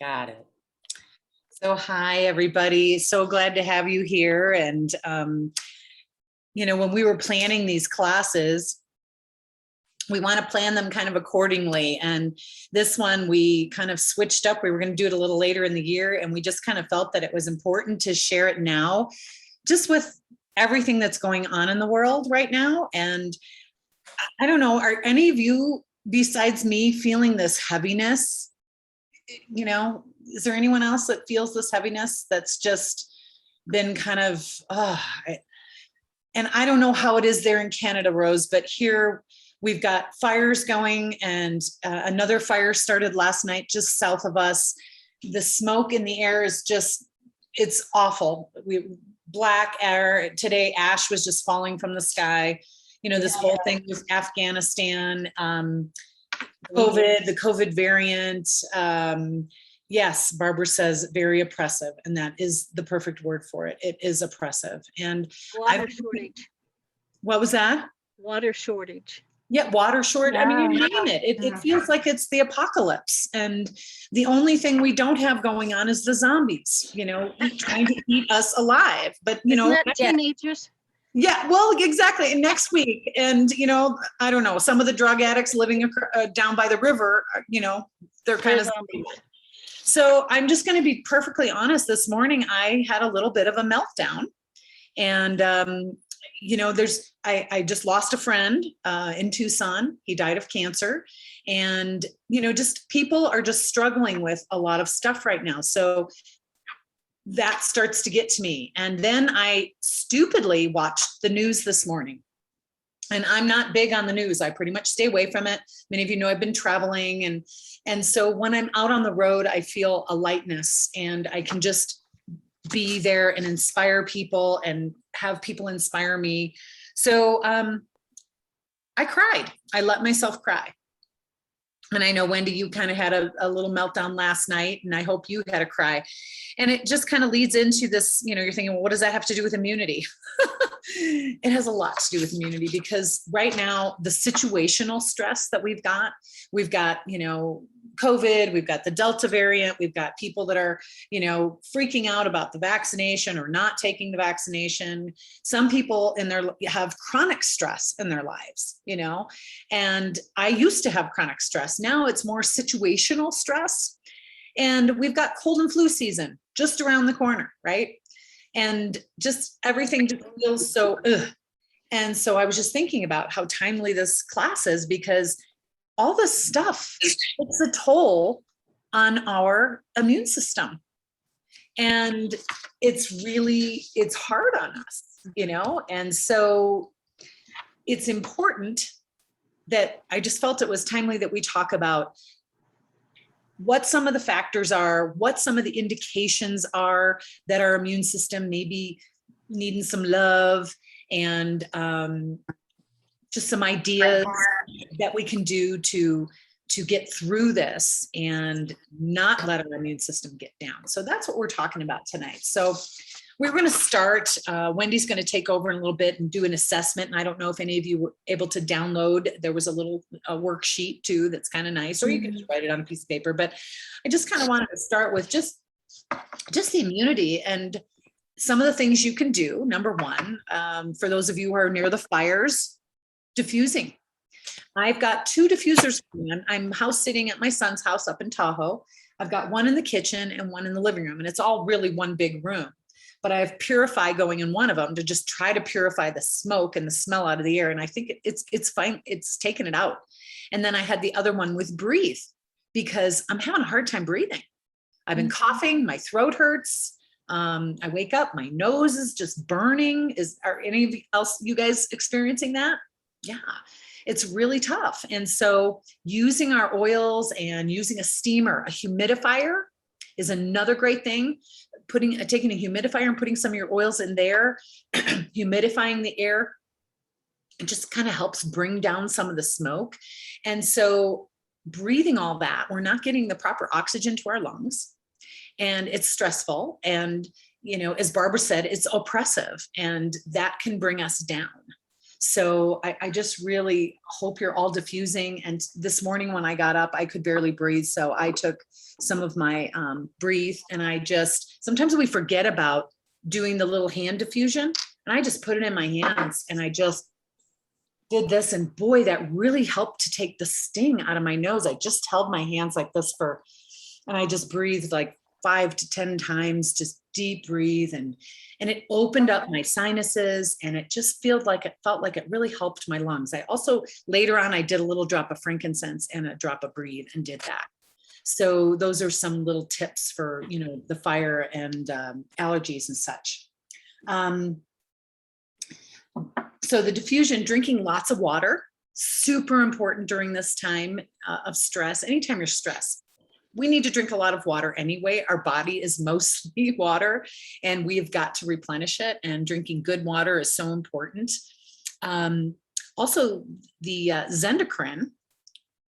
Got it. So hi, everybody. So glad to have you here. And, when we were planning these classes, we want to plan them kind of accordingly. And this one, we kind of switched up. We were going to do it a little later in the year. And we just kind of felt that it was important to share it now, just with everything that's going on in the world right now. And I don't know, are any of you, besides me, feeling this heaviness? Is there anyone else that feels this heaviness that's just been kind of, and I don't know how it is there in Canada, Rose, but here we've got fires going, and another fire started last night just south of us. The smoke in the air is just, it's awful. Black air today, ash was just falling from the sky. This whole thing with Afghanistan, COVID, the COVID variant. Yes, Barbara says very oppressive, and that is the perfect word for it. It is oppressive. And water shortage. What was that? Water shortage. Yeah, water shortage. I mean, you name it. It feels like it's the apocalypse. And the only thing we don't have going on is the zombies, trying to eat us alive. But, Isn't that teenagers? Yeah, well, exactly. And next week, and I don't know, some of the drug addicts living down by the river, they're kind of zombies. So I'm just going to be perfectly honest. This morning, I had a little bit of a meltdown, and I just lost a friend in Tucson. He died of cancer, and just people are just struggling with a lot of stuff right now. So that starts to get to me. And then I stupidly watched the news this morning. And I'm not big on the news. I pretty much stay away from it. Many of you know I've been traveling. And so when I'm out on the road, I feel a lightness, and I can just be there and inspire people and have people inspire me. So I cried. I let myself cry. And I know, Wendy, you kind of had a little meltdown last night, and I hope you had a cry. And it just kind of leads into this, you're thinking, well, what does that have to do with immunity? It has a lot to do with immunity, because right now, the situational stress that we've got, COVID, we've got the Delta variant, we've got people that are, freaking out about the vaccination or not taking the vaccination. Some people have chronic stress in their lives, and I used to have chronic stress. Now it's more situational stress. And we've got cold and flu season just around the corner, right? And just everything just feels so, ugh. And so I was just thinking about how timely this class is, because all this stuff takes a toll on our immune system. And it's hard on us, And so it's important that I just felt it was timely that we talk about what some of the factors are, what some of the indications are that our immune system may be needing some love, and just some ideas that we can do to get through this and not let our immune system get down. So that's what we're talking about tonight. So we're going to start. Wendy's going to take over in a little bit and do an assessment. And I don't know if any of you were able to download. There was a little worksheet too that's kind of nice, or you can just write it on a piece of paper. But I just kind of wanted to start with just the immunity and some of the things you can do. Number one, for those of you who are near the fires, diffusing. I've got 2 diffusers. I'm house sitting at my son's house up in Tahoe. I've got one in the kitchen and one in the living room, and it's all really one big room. But I have Purify going in one of them to just try to purify the smoke and the smell out of the air. And I think it's fine. It's taken it out. And then I had the other one with Breathe, because I'm having a hard time breathing. I've been coughing. My throat hurts. I wake up, my nose is just burning. Are any of you guys experiencing that? Yeah, it's really tough. And so using our oils and using a steamer, a humidifier is another great thing. Taking a humidifier and putting some of your oils in there, humidifying the air, it just kind of helps bring down some of the smoke. And so breathing all that, we're not getting the proper oxygen to our lungs, and it's stressful. And, as Barbara said, it's oppressive, and that can bring us down. So I just really hope you're all diffusing. And this morning when I got up, I could barely breathe. So I took some of my breathe, and sometimes we forget about doing the little hand diffusion, and I just put it in my hands and I just did this, and boy, that really helped to take the sting out of my nose. I just held my hands like this and I just breathed like 5 to 10 times, just deep breathe. And it opened up my sinuses, and it just felt like it really helped my lungs. I also, later on, I did a little drop of frankincense and a drop of breathe and did that. So those are some little tips for, the fire and allergies and such. So the diffusion, drinking lots of water, super important during this time of stress. Anytime you're stressed, we need to drink a lot of water anyway. Our body is mostly water, and we've got to replenish it, and drinking good water is so important. Also, the Zendocrine.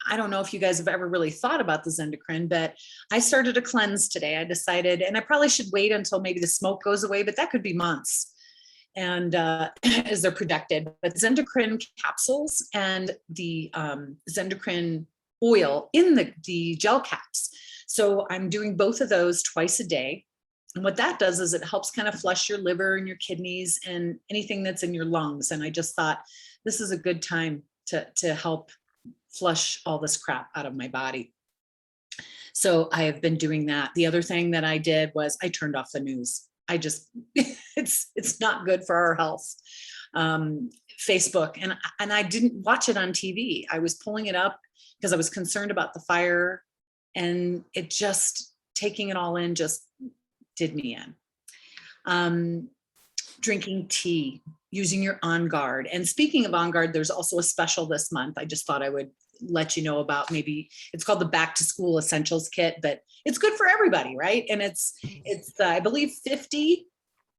I don't know if you guys have ever really thought about the Zendocrine, but I started a cleanse today. I decided, and I probably should wait until maybe the smoke goes away, but that could be months. And as they're protected, but Zendocrine capsules and the Zendocrine oil in the gel caps. So I'm doing both of those twice a day. And what that does is it helps kind of flush your liver and your kidneys and anything that's in your lungs. And I just thought this is a good time to help flush all this crap out of my body. So I have been doing that. The other thing that I did was I turned off the news. I just, it's not good for our health. Facebook, and I didn't watch it on TV. I was pulling it up because I was concerned about the fire, and it just, taking it all in just did me in. Drinking tea, using your On Guard. And speaking of On Guard, there's also a special this month. I just thought I would let you know about. Maybe it's called the Back to School Essentials Kit, but it's good for everybody, right? And it's I believe 50,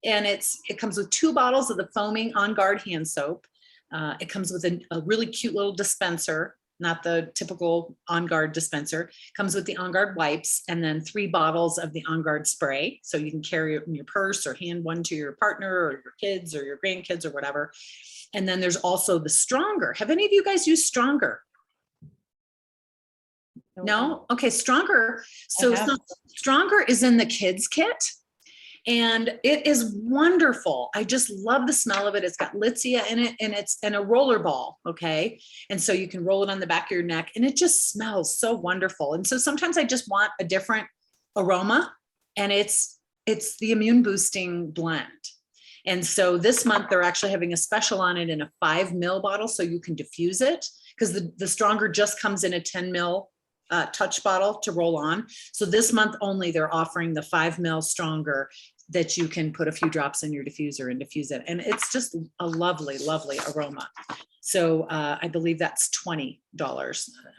and it comes with 2 bottles of the foaming On Guard hand soap. It comes with a really cute little dispenser, not the typical On Guard dispenser. It comes with the On Guard wipes, and then 3 bottles of the On Guard spray. So you can carry it in your purse or hand one to your partner or your kids or your grandkids or whatever. And then there's also the Stronger. Have any of you guys used Stronger? No? Okay, Stronger. So Stronger is in the kids kit, and it is wonderful. I just love the smell of it. It's got Litsea in it, and it's in a roller ball. Okay. And so you can roll it on the back of your neck, and it just smells so wonderful. And so sometimes I just want a different aroma, and it's the immune boosting blend. And so this month they're actually having a special on it in a 5 ml bottle, so you can diffuse it, because the Stronger just comes in a 10 ml touch bottle to roll on. So this month only, they're offering the 5 ml Stronger that you can put a few drops in your diffuser and diffuse it. And it's just a lovely, lovely aroma. So I believe that's $20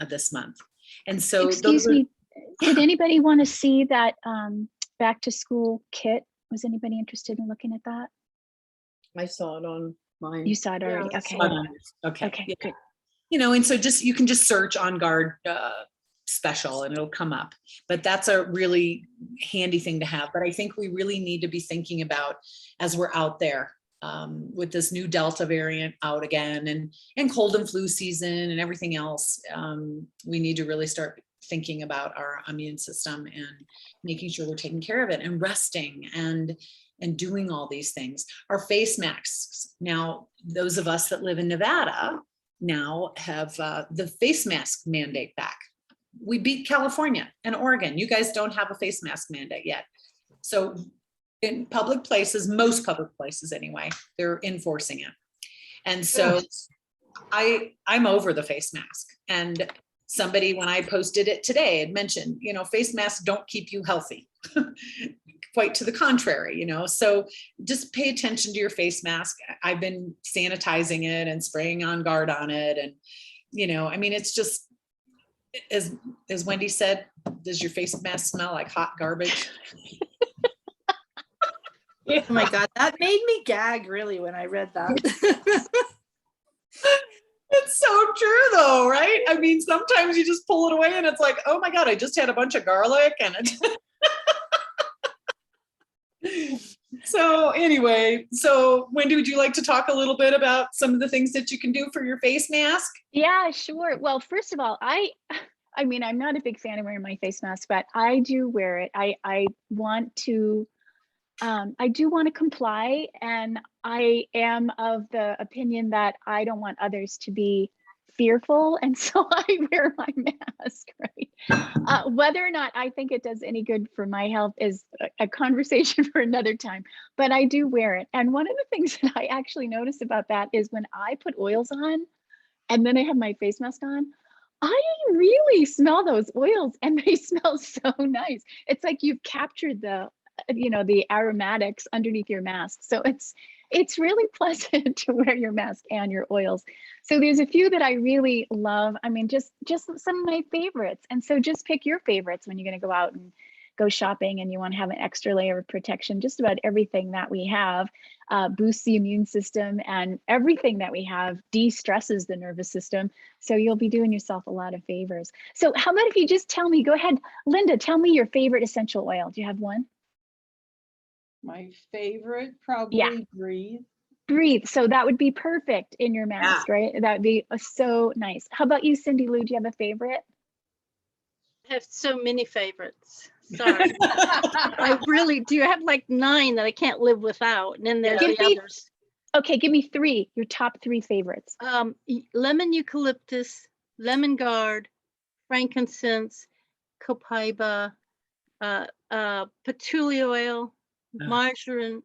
this month. And so excuse me, did anybody want to see that back to school kit? Was anybody interested in looking at that? I saw it on mine. You saw it already. Yeah, Okay. Okay. Yeah. Good. And so you can just search On Guard special and it'll come up, but that's a really handy thing to have. But I think we really need to be thinking about, as we're out there with this new Delta variant out again, and cold and flu season and everything else, we need to really start thinking about our immune system and making sure we're taking care of it and resting and doing all these things. Our face masks. Now, those of us that live in Nevada now have the face mask mandate back. We beat California and Oregon. You guys don't have a face mask mandate yet. So in public places, most public places anyway, they're enforcing it. And so I'm over the face mask. And somebody, when I posted it today, had mentioned, face masks don't keep you healthy. Quite to the contrary, so just pay attention to your face mask. I've been sanitizing it and spraying On Guard on it. And, it's just, as Wendy said, does your face mask smell like hot garbage? Oh my God, that made me gag really when I read that. It's so true though, right? Sometimes you just pull it away and it's like, oh my God, I just had a bunch of garlic and it. So anyway, so Wendy, would you like to talk a little bit about some of the things that you can do for your face mask? Yeah, sure. Well, first of all, I mean, I'm not a big fan of wearing my face mask, but I do wear it. I want to I do want to comply, and I am of the opinion that I don't want others to be fearful, and so I wear my mask, right? Whether or not I think it does any good for my health is a conversation for another time, but I do wear it. And one of the things that I actually notice about that is when I put oils on and then I have my face mask on, I really smell those oils and they smell so nice. It's like you've captured the, the aromatics underneath your mask. So it's really pleasant to wear your mask and your oils. So there's a few that I really love. I mean, just some of my favorites. And so just pick your favorites when you're going to go out and go shopping and you want to have an extra layer of protection. Just about everything that we have boosts the immune system, and everything that we have de-stresses the nervous system. So you'll be doing yourself a lot of favors. So how about if you just tell me, go ahead, Linda, tell me your favorite essential oil. Do you have one? My favorite, probably Breathe. Breathe. So that would be perfect in your mask, right? That would be so nice. How about you, Cindy Lou? Do you have a favorite? I have so many favorites. Sorry. I really do. I have like 9 that I can't live without. And then there's Give the me- others. Okay, give me 3, your top 3 favorites. Lemon eucalyptus, lemon gourd, frankincense, copaiba, patchouli oil, marjoram,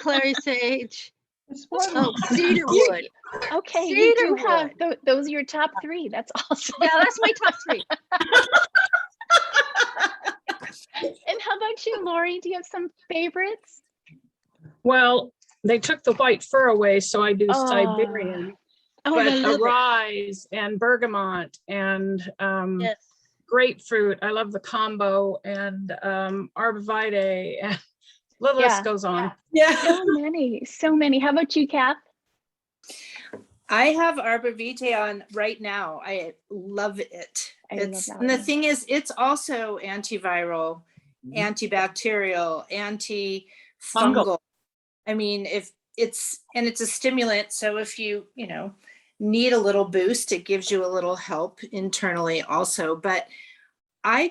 clary sage, cedarwood. Okay, you do Cedarwood. have, those are your top 3. That's awesome. Yeah, that's my top 3. And how about you, Lori? Do you have some favorites? Well, they took the white fur away, so I do Oh. Siberian. Oh, I But love it. Arise and bergamot and Yes. grapefruit. I love the combo, and arborvitae. And the list Yeah. goes on. Yeah. So many. How about you, Kath? I have Arbor Vitae on right now. I love it. I love It's that and the one. thing is, it's also antiviral, Mhm. antibacterial, antifungal. I mean, if it's a stimulant, so if you need a little boost, it gives you a little help internally also. But I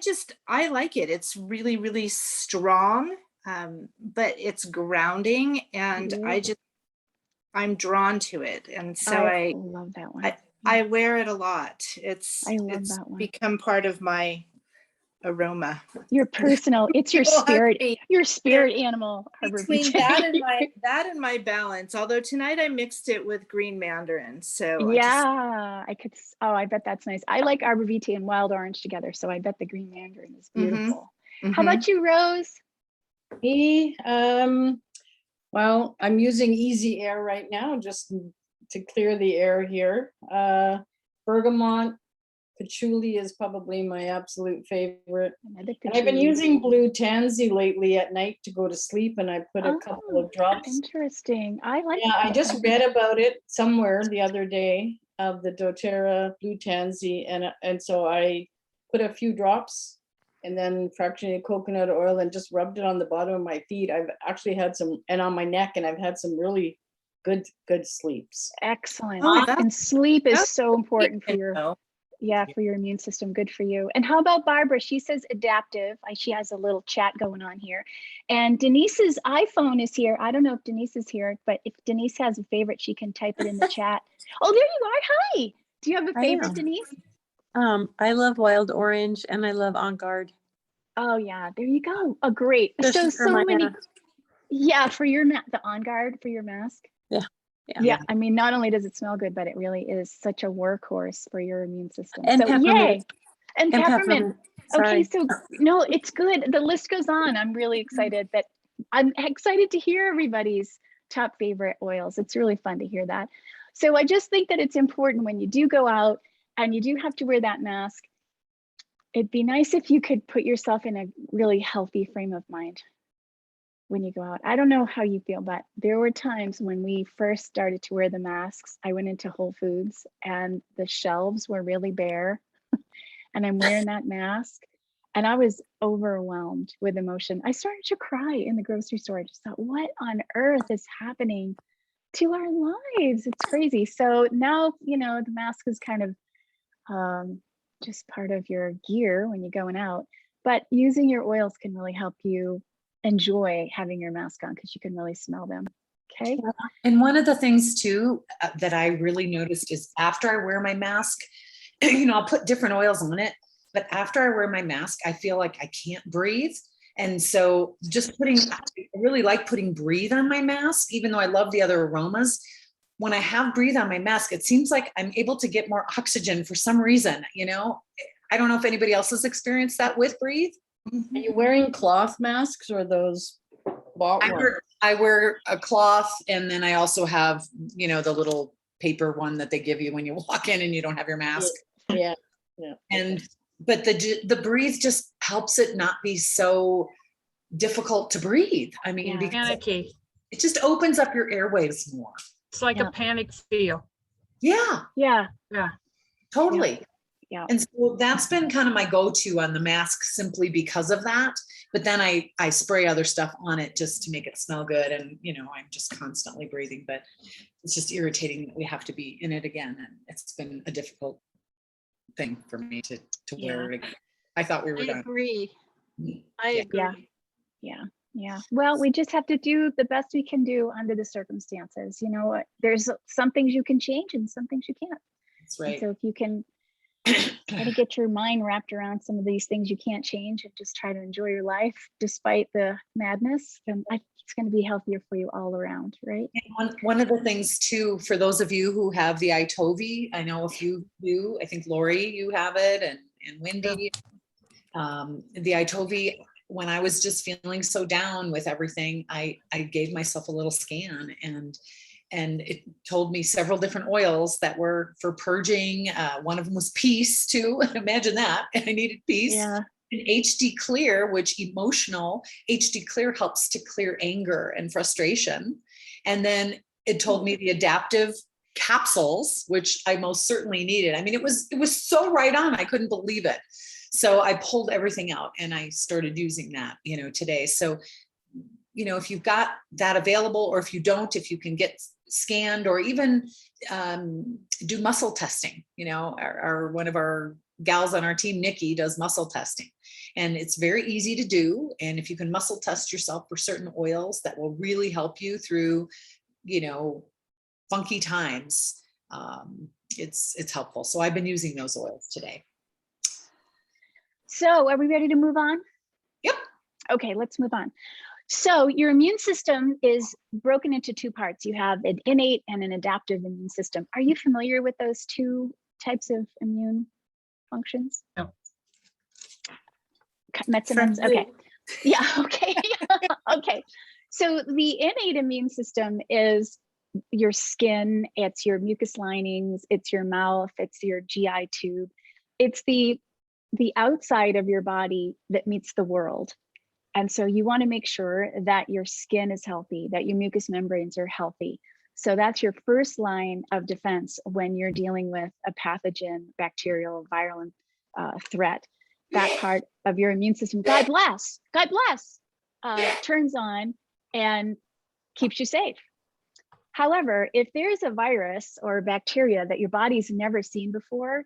like it. It's really, really strong, but it's grounding, and I'm drawn to it, and so I love that one. I wear it a lot. I love It's that one. become part of my aroma. Your personal, it's your People have spirit, me your spirit animal. Arbor between Vitae. that and my balance. Although tonight I mixed it with green mandarin, so Yeah, I bet that's nice. I like Arbor Vitae and wild orange together, so I bet the green mandarin is beautiful. How about you, Rose? Me, well, I'm using Easy Air right now just to clear the air here. Bergamot, patchouli is probably my absolute favorite. Another And I've been patchouli. using blue tansy lately at night to go to sleep, and I put a couple of drops. Interesting. I like Yeah, I that just one. read about it somewhere the other day of the doTERRA blue tansy, and so I put a few drops and then fractionated coconut oil and just rubbed it on the bottom of my feet. I've actually had some, and on my neck, and I've had some really good sleeps. Excellent. Oh, that's- And sleep is that's so important for your for your immune system. Good for you. And how about Barbara? She says adaptive. She has a little chat going on here. And Denise's iPhone is here. I don't know if Denise is here, but if Denise has a favorite, she can type it in the chat. Oh, there you are. Hi. Do you have a I favorite, am. Denise? I love Wild Orange and I love On Guard. Oh yeah, there you go. Oh, great. Especially for my many. mask. Yeah, for your the On Guard for your mask. Yeah, I mean, not only does it smell good, but it really is such a workhorse for your immune system. And so peppermint. yay. And peppermint. Okay, Sorry. so no, it's good. The list goes on. I'm really excited I'm excited to hear everybody's top favorite oils. It's really fun to hear that. So I just think that it's important when you do go out and you do have to wear that mask, it'd be nice if you could put yourself in a really healthy frame of mind when you go out. I don't know how you feel, but there were times when we first started to wear the masks. I went into Whole Foods and the shelves were really bare and I'm wearing that mask And I was overwhelmed with emotion. I started to cry in the grocery store. I just thought, what on earth is happening to our lives? It's crazy. So now, you know, the mask is kind of just part of your gear when you're going out, but using your oils can really help you enjoy having your mask on because you can really smell them. Okay. And one of the things too that I really noticed is after I wear my mask, you know, I'll put different oils on it, but after I wear my mask, I feel like I can't breathe. And so just I really like putting Breathe on my mask, even though I love the other aromas. When I have Breathe on my mask, it seems like I'm able to get more oxygen for some reason, you know? I don't know if anybody else has experienced that with Breathe. Are you wearing cloth masks or those bought ones? I wear a cloth, and then I also have, you know, the little paper one that they give you when you walk in and you don't have your mask. Yeah. But the Breathe just helps it not be so difficult to breathe. I mean, Yeah. because Panicky. it just opens up your airwaves more. It's like Yeah. a panic feel. Yeah, Yeah. totally. Yeah. And so that's been kind of my go-to on the mask simply because of that. But then I spray other stuff on it just to make it smell good. And, you know, I'm just constantly breathing, but it's just irritating that we have to be in it again. And it's been a difficult thing for me to wear it again. I thought we were I done. agree. I Yeah. agree. Yeah. Well, we just have to do the best we can do under the circumstances. You know what? There's some things you can change and some things you can't. That's And right. so if you can try to get your mind wrapped around some of these things you can't change and just try to enjoy your life despite the madness, then I think it's going to be healthier for you all around, right? And one of the things too, for those of you who have the iTovi, I know a few do, I think Lori, you have it, and Wendy. The iTovi, when I was just feeling so down with everything, I gave myself a little scan, and it told me several different oils that were for purging. One of them was peace too. Imagine that. I needed peace. Yeah. And HD Clear, which emotional, HD Clear helps to clear anger and frustration. And then it told me the adaptive capsules, which I most certainly needed. I mean, it was so right on. I couldn't believe it. So I pulled everything out and I started using that, you know, today. So, you know, if you've got that available, or if you don't, if you can get scanned, or even do muscle testing, you know, one of our gals on our team, Nikki, does muscle testing, and it's very easy to do. And if you can muscle test yourself for certain oils that will really help you through, you know, funky times, it's helpful. So I've been using those oils today. So are we ready to move on? Yep. Okay, let's move on. So your immune system is broken into two parts. You have an innate and an adaptive immune system. Are you familiar with those two types of immune functions? No. Metamets? From Okay. who? Yeah, okay. Okay. So the innate immune system is your skin, it's your mucus linings, it's your mouth, it's your GI tube. It's the outside of your body that meets the world. And so you want to make sure that your skin is healthy, that your mucous membranes are healthy. So that's your first line of defense when you're dealing with a pathogen, bacterial, viral threat. That part of your immune system, God bless, turns on and keeps you safe. However, if there's a virus or a bacteria that your body's never seen before,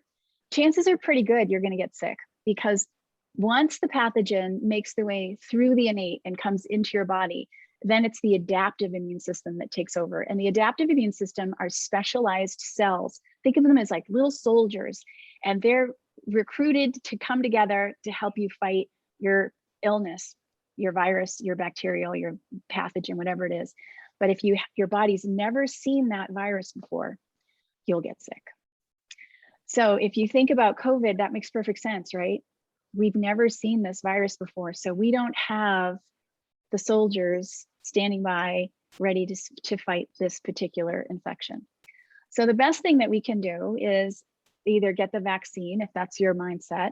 chances are pretty good you're going to get sick, because once the pathogen makes their way through the innate and comes into your body, then it's the adaptive immune system that takes over. And the adaptive immune system are specialized cells. Think of them as like little soldiers, and they're recruited to come together to help you fight your illness, your virus, your bacterial, your pathogen, whatever it is. But if your body's never seen that virus before, you'll get sick. So if you think about COVID, that makes perfect sense, right? We've never seen this virus before, so we don't have the soldiers standing by ready to fight this particular infection. So the best thing that we can do is either get the vaccine, if that's your mindset,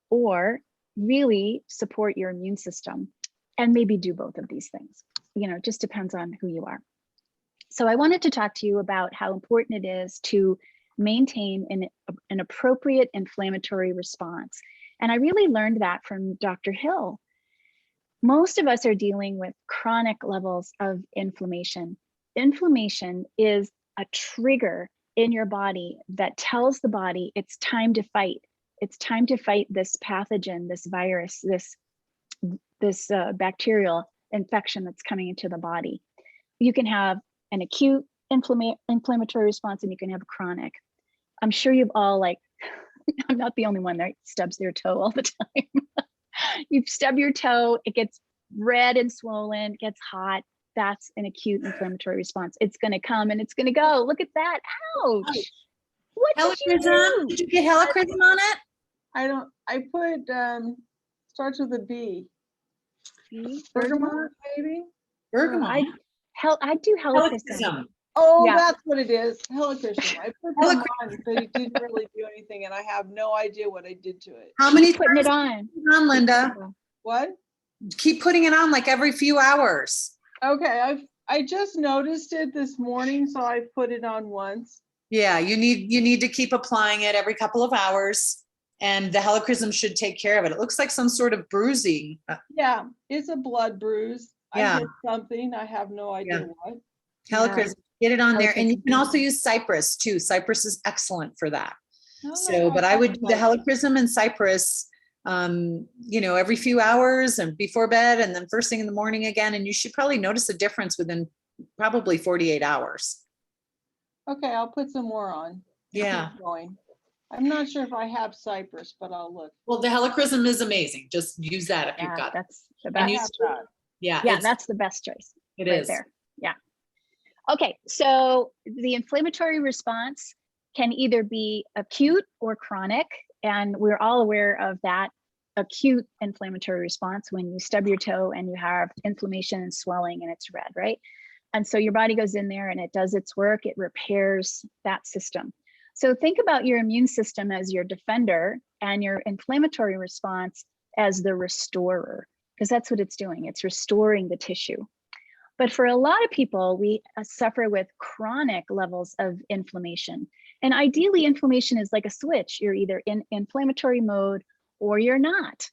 or really support your immune system, and maybe do both of these things. You know, it just depends on who you are. So I wanted to talk to you about how important it is to maintain an appropriate inflammatory response. And I really learned that from Dr. Hill. Most of us are dealing with chronic levels of inflammation. Inflammation is a trigger in your body that tells the body it's time to fight. It's time to fight this pathogen, this virus, this bacterial infection that's coming into the body. You can have an acute inflammatory response and you can have a chronic. I'm sure you've all like, I'm not the only one that stubs their toe all the time. You stub your toe, it gets red and swollen, gets hot. That's an acute inflammatory response. It's going to come and it's going to go. Look at that. Ouch. What did you Helichrysum, do? did you get helichrysum on it? I put, starts with a B. See, Bergamot, maybe? Bergamot. I do helichrysum. Helichrysum. Oh, Yeah. that's what it is. Helichrysum. I put them Helichrysum. on, but it didn't really do anything, and I have no idea what I did to it. How many Keep putting it times on. on, Linda? What? Keep putting it on like every few hours. Okay, I just noticed it this morning, so I put it on once. Yeah, you need to keep applying it every couple of hours, and the helichrysum should take care of it. It looks like some sort of bruising. Yeah, it's a blood bruise. Yeah. I hit something. I have no idea what. Helichrysum, get it on there, and you Helichrysum. can also use cypress too. Cypress is excellent for that. I don't know So, if but I would do the have helichrysum and cypress, every few hours and before bed, and then first thing in the morning again. And you should probably notice a difference within probably 48 hours. Okay, I'll put some more on. and Yeah. keep going. I'm not sure if I have cypress, but I'll look. Well, the helichrysum is amazing. Just use that if you've Yeah, got it. that's the And best. you have still- that. Yeah, Yeah, it's- that's the best choice. it Right is. there. Yeah. Okay, so the inflammatory response can either be acute or chronic, and we're all aware of that acute inflammatory response when you stub your toe and you have inflammation and swelling and it's red, right? And so your body goes in there and it does its work, it repairs that system. So think about your immune system as your defender and your inflammatory response as the restorer, because that's what it's doing. It's restoring the tissue. But for a lot of people, we suffer with chronic levels of inflammation. And ideally, inflammation is like a switch. You're either in inflammatory mode or you're not.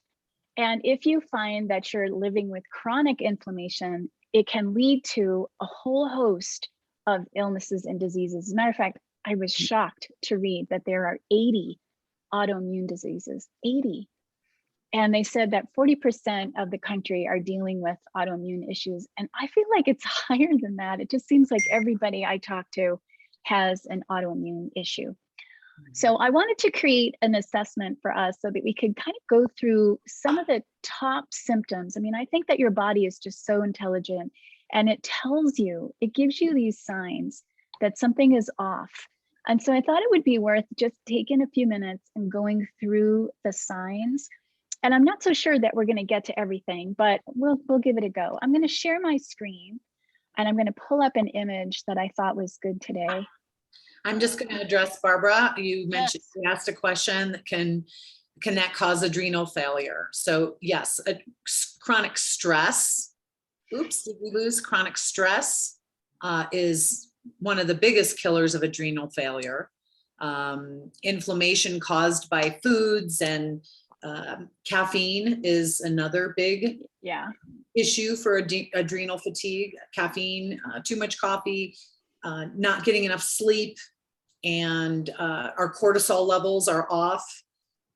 And if you find that you're living with chronic inflammation, it can lead to a whole host of illnesses and diseases. As a matter of fact, I was shocked to read that there are 80 autoimmune diseases, 80. And they said that 40% of the country are dealing with autoimmune issues. And I feel like it's higher than that. It just seems like everybody I talk to has an autoimmune issue. So I wanted to create an assessment for us so that we could kind of go through some of the top symptoms. I mean, I think that your body is just so intelligent and it tells you, it gives you these signs that something is off. And so I thought it would be worth just taking a few minutes and going through the signs. And I'm not so sure that we're going to get to everything, but we'll give it a go. I'm going to share my screen and I'm going to pull up an image that I thought was good today. I'm just going to address Barbara. You mentioned, you asked a question that can that cause adrenal failure? So yes, chronic stress. Oops, did we lose? Chronic stress is one of the biggest killers of adrenal failure. Inflammation caused by foods and caffeine is another big issue for adrenal fatigue. Caffeine, too much coffee, not getting enough sleep, and our cortisol levels are off.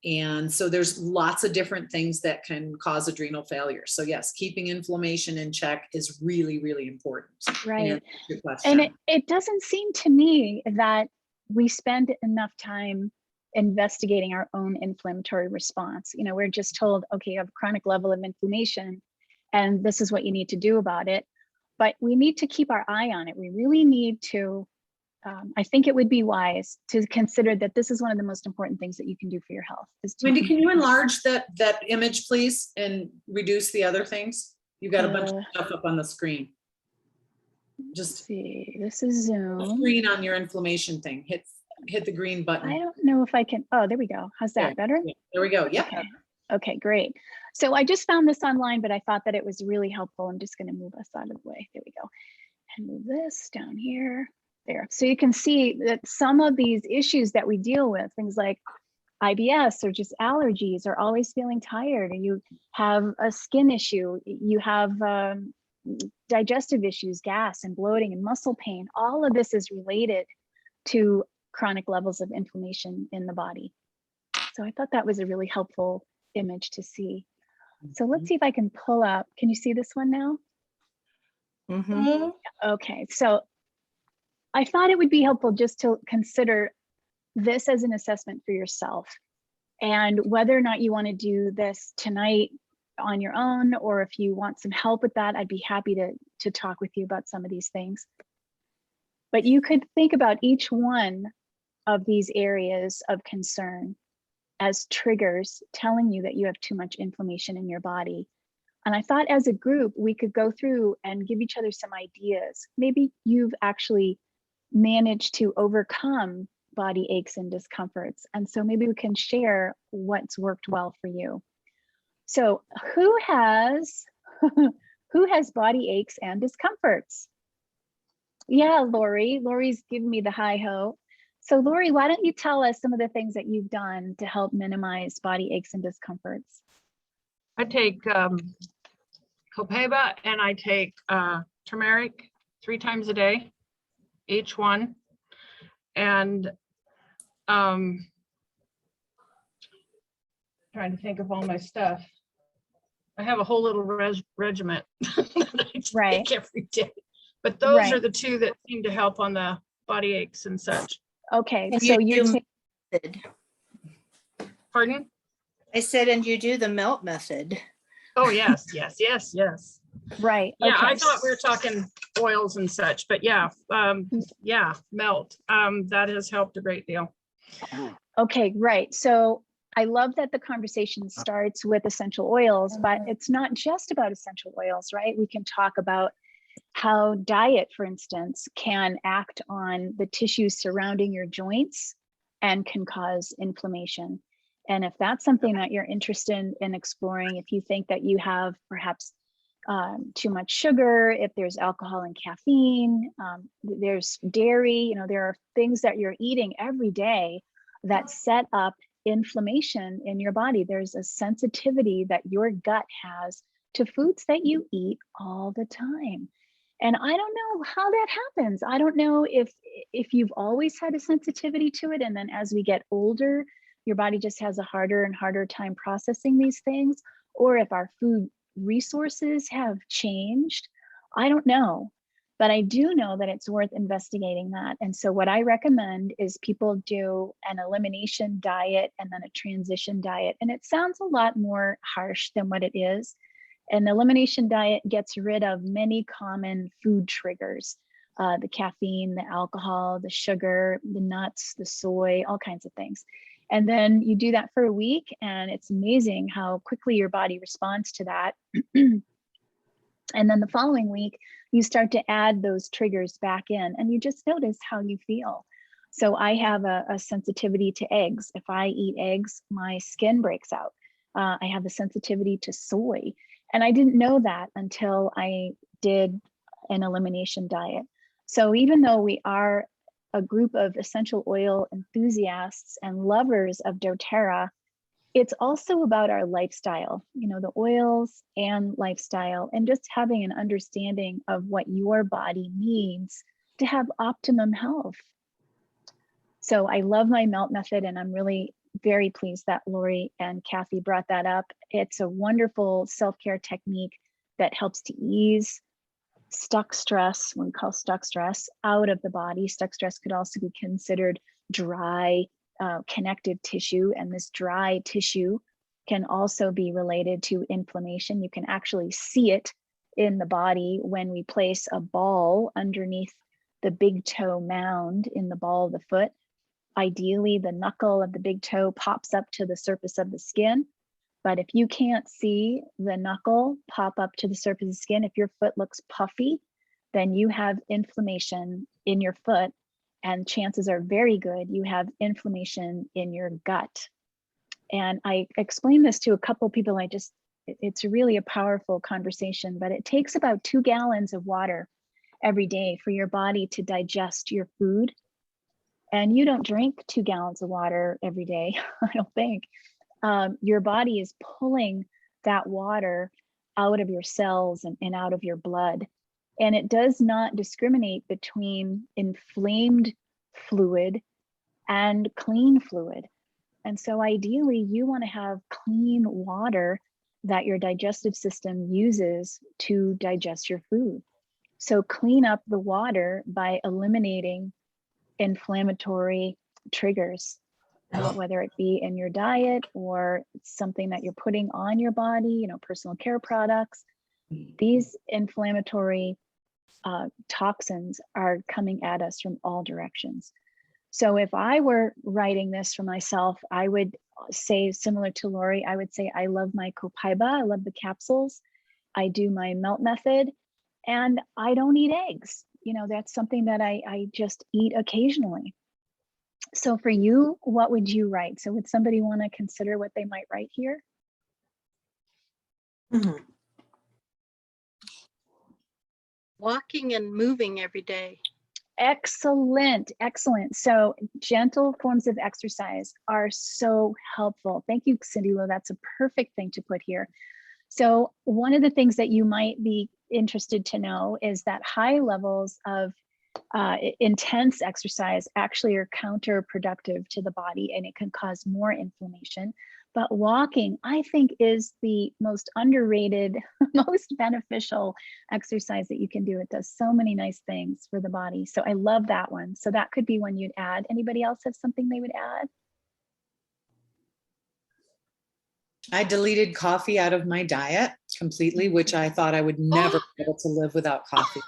And so there's lots of different things that can cause adrenal failure. So yes, keeping inflammation in check is really, really important. Right. Good question. And it doesn't seem to me that we spend enough time investigating our own inflammatory response. You know, we're just told, okay, you have a chronic level of inflammation and this is what you need to do about it. But we need to keep our eye on it. We really need to, I think it would be wise to consider that this is one of the most important things that you can do for your health. Wendy, can you enlarge that image, please, and reduce the other things? You've got a bunch of stuff up on the screen. Just see, this is Zoom. Screen on your inflammation thing. Hit the green button. I don't know if I can. Oh, there we go. How's that better? Yeah, there we go. Yep. Okay, great. So I just found this online, but I thought that it was really helpful. I'm just going to move us out of the way. There we go. And move this down here. There. So you can see that some of these issues that we deal with, things like IBS or just allergies or always feeling tired, or you have a skin issue, you have digestive issues, gas and bloating and muscle pain, all of this is related to chronic levels of inflammation in the body. So I thought that was a really helpful image to see. So let's see if I can pull up. Can you see this one now? Mhm. Okay, so I thought it would be helpful just to consider this as an assessment for yourself, and whether or not you want to do this tonight on your own, or if you want some help with that, I'd be happy to talk with you about some of these things. But you could think about each one of these areas of concern as triggers telling you that you have too much inflammation in your body. And I thought as a group, we could go through and give each other some ideas. Maybe you've actually managed to overcome body aches and discomforts. And so maybe we can share what's worked well for you. So who has body aches and discomforts? Yeah, Lori. Lori's giving me the hi ho. So Lori, why don't you tell us some of the things that you've done to help minimize body aches and discomforts? I take Copaiba and I take turmeric 3 times a day, each one. And trying to think of all my stuff. I have a whole little regiment that I Right. take every day. But those Right. are the 2 that seem to help on the body aches and such. Okay, And so you you do take, method. Pardon? I said, and you do the melt method. Oh, yes, yes, yes, yes. right. Yeah, I okay. thought we were talking oils and such, but yeah, yeah, melt. That has helped a great deal. Okay, right. So I love that the conversation starts with essential oils, but it's not just about essential oils, right? We can talk about how diet, for instance, can act on the tissues surrounding your joints and can cause inflammation. And if that's something that you're interested in exploring, if you think that you have perhaps too much sugar, if there's alcohol and caffeine, there's dairy, there are things that you're eating every day that set up inflammation in your body. There's a sensitivity that your gut has to foods that you eat all the time. And I don't know how that happens. I don't know if you've always had a sensitivity to it, and then as we get older, your body just has a harder and harder time processing these things, or if our food resources have changed. I don't know, but I do know that it's worth investigating that. And so what I recommend is people do an elimination diet and then a transition diet. And it sounds a lot more harsh than what it is. An elimination diet gets rid of many common food triggers, the caffeine, the alcohol, the sugar, the nuts, the soy, all kinds of things. And then you do that for a week, and it's amazing how quickly your body responds to that. And then the following week, you start to add those triggers back in, and you just notice how you feel. So I have a sensitivity to eggs. If I eat eggs, my skin breaks out. I have a sensitivity to soy. And I didn't know that until I did an elimination diet. So even though we are a group of essential oil enthusiasts and lovers of doTERRA, it's also about our lifestyle, the oils and lifestyle, and just having an understanding of what your body needs to have optimum health. So I love my melt method, and I'm really very pleased that Lori and Kathy brought that up. It's a wonderful self-care technique that helps to ease stuck stress, what we call stuck stress, out of the body. Stuck stress could also be considered dry connective tissue, and this dry tissue can also be related to inflammation. You can actually see it in the body when we place a ball underneath the big toe mound in the ball of the foot. Ideally, the knuckle of the big toe pops up to the surface of the skin. But if you can't see the knuckle pop up to the surface of the skin, if your foot looks puffy, then you have inflammation in your foot, and chances are very good you have inflammation in your gut. And I explained this to a couple of people. It's really a powerful conversation, but it takes about 2 gallons of water every day for your body to digest your food. and you don't drink 2 gallons of water every day, I don't think, your body is pulling that water out of your cells and out of your blood. And it does not discriminate between inflamed fluid and clean fluid. And so ideally, you want to have clean water that your digestive system uses to digest your food. So clean up the water by eliminating inflammatory triggers, whether it be in your diet or something that you're putting on your body, personal care products. These inflammatory toxins are coming at us from all directions. So if I were writing this for myself, I would say, similar to Lori, I would say, I love my Copaiba, I love the capsules, I do my melt method, and I don't eat eggs. That's something that I just eat occasionally. So for you, what would you write? So would somebody want to consider what they might write here? Walking and moving every day. Excellent, excellent. So gentle forms of exercise are so helpful. Thank you, Cindy Lou. That's a perfect thing to put here. So one of the things that you might be interested to know is that high levels of intense exercise actually are counterproductive to the body, and it can cause more inflammation. But walking, I think, is the most underrated, most beneficial exercise that you can do. It does so many nice things for the body. So I love that one. So that could be one you'd add. Anybody else have something they would add? I deleted coffee out of my diet completely, which I thought I would never be able to live without coffee.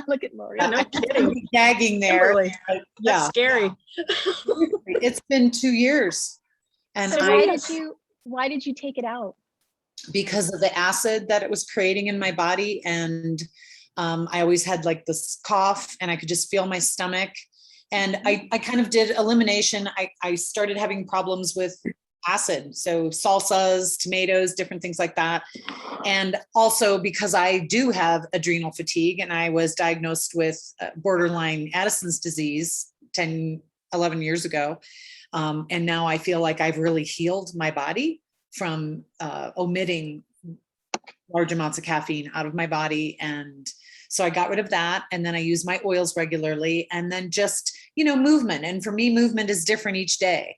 Look at Lori. No kidding. Gagging there. Kimberly, Like, that's scary. It's been 2 years. And So why did you take it out? because of the acid that it was creating in my body. And I always had like this cough and I could just feel my stomach. And I kind of did elimination. I started having problems with acid. So salsas, tomatoes, different things like that. And also because I do have adrenal fatigue and I was diagnosed with borderline Addison's disease 10, 11 years ago. And now I feel like I've really healed my body from omitting large amounts of caffeine out of my body. And so I got rid of that. And then I use my oils regularly, and then just, movement. And for me, movement is different each day.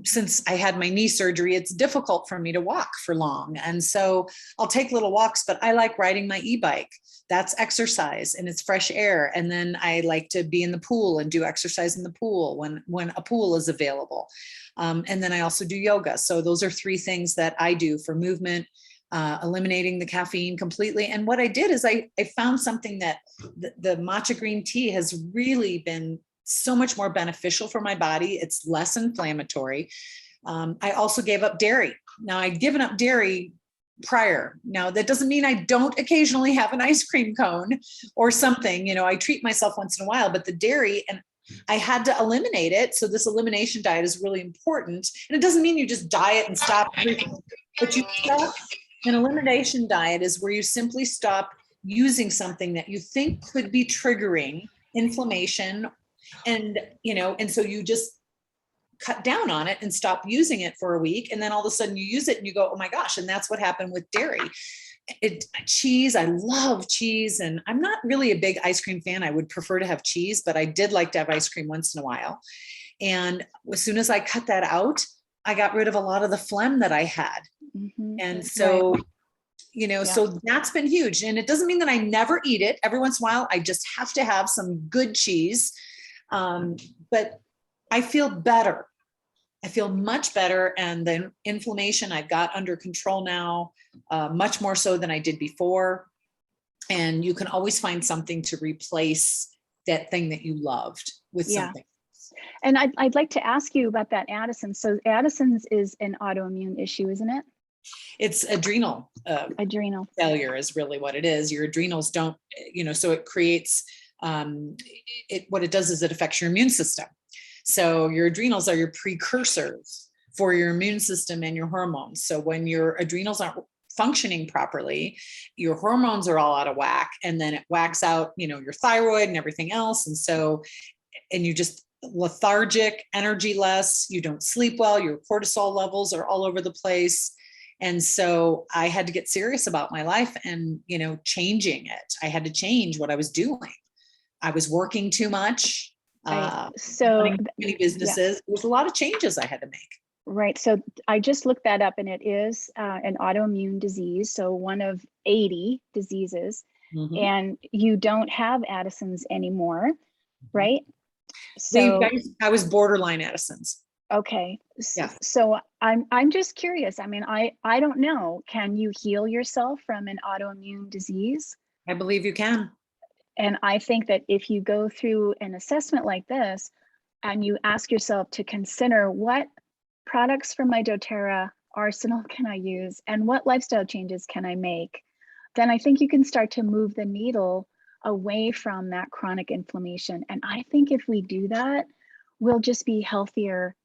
Since I had my knee surgery, it's difficult for me to walk for long. And so I'll take little walks, but I like riding my e-bike. That's exercise and it's fresh air. And then I like to be in the pool and do exercise in the pool when a pool is available. And then I also do yoga. So those are 3 things that I do for movement, eliminating the caffeine completely. And what I did is I found something that the matcha green tea has really been so much more beneficial for my body. It's less inflammatory. I also gave up dairy. Now I'd given up dairy prior. Now that doesn't mean I don't occasionally have an ice cream cone or something, I treat myself once in a while, but the dairy, and I had to eliminate it. So this elimination diet is really important. And it doesn't mean you just diet and stop everything, but you stop. An elimination diet is where you simply stop using something that you think could be triggering inflammation. And, and so you just cut down on it and stop using it for a week. And then all of a sudden you use it and you go, oh my gosh. And that's what happened with dairy. Cheese, I love cheese. And I'm not really a big ice cream fan. I would prefer to have cheese, but I did like to have ice cream once in a while. And as soon as I cut that out, I got rid of a lot of the phlegm that I had. And so, so that's been huge. And it doesn't mean that I never eat it. Every once in a while, I just have to have some good cheese. But I feel better. I feel much better. And the inflammation I've got under control now, much more so than I did before. And you can always find something to replace that thing that you loved with something. And I'd like to ask you about that Addison's. So Addison's is an autoimmune issue, isn't it? It's adrenal. Adrenal failure is really what it is. Your adrenals don't, so it creates, what it does is it affects your immune system. So your adrenals are your precursors for your immune system and your hormones. So when your adrenals aren't functioning properly, your hormones are all out of whack, and then it whacks out, your thyroid and everything else. And so, and you just lethargic, energy-less, you don't sleep well, your cortisol levels are all over the place. And so I had to get serious about my life and, changing it. I had to change what I was doing. I was working too much. Right. So Running many businesses. There was a lot of changes I had to make. right. So I just looked that up, and it is an autoimmune disease. So one of 80 diseases, Mhm. and you don't have Addison's anymore, right? So I was borderline Addison's. okay. Yeah. So I'm just curious. I mean, I don't know. Can you heal yourself from an autoimmune disease? I believe you can. And I think that if you go through an assessment like this and you ask yourself to consider what products from my doTERRA arsenal can I use and what lifestyle changes can I make, then I think you can start to move the needle away from that chronic inflammation. And I think if we do that, we'll just be healthier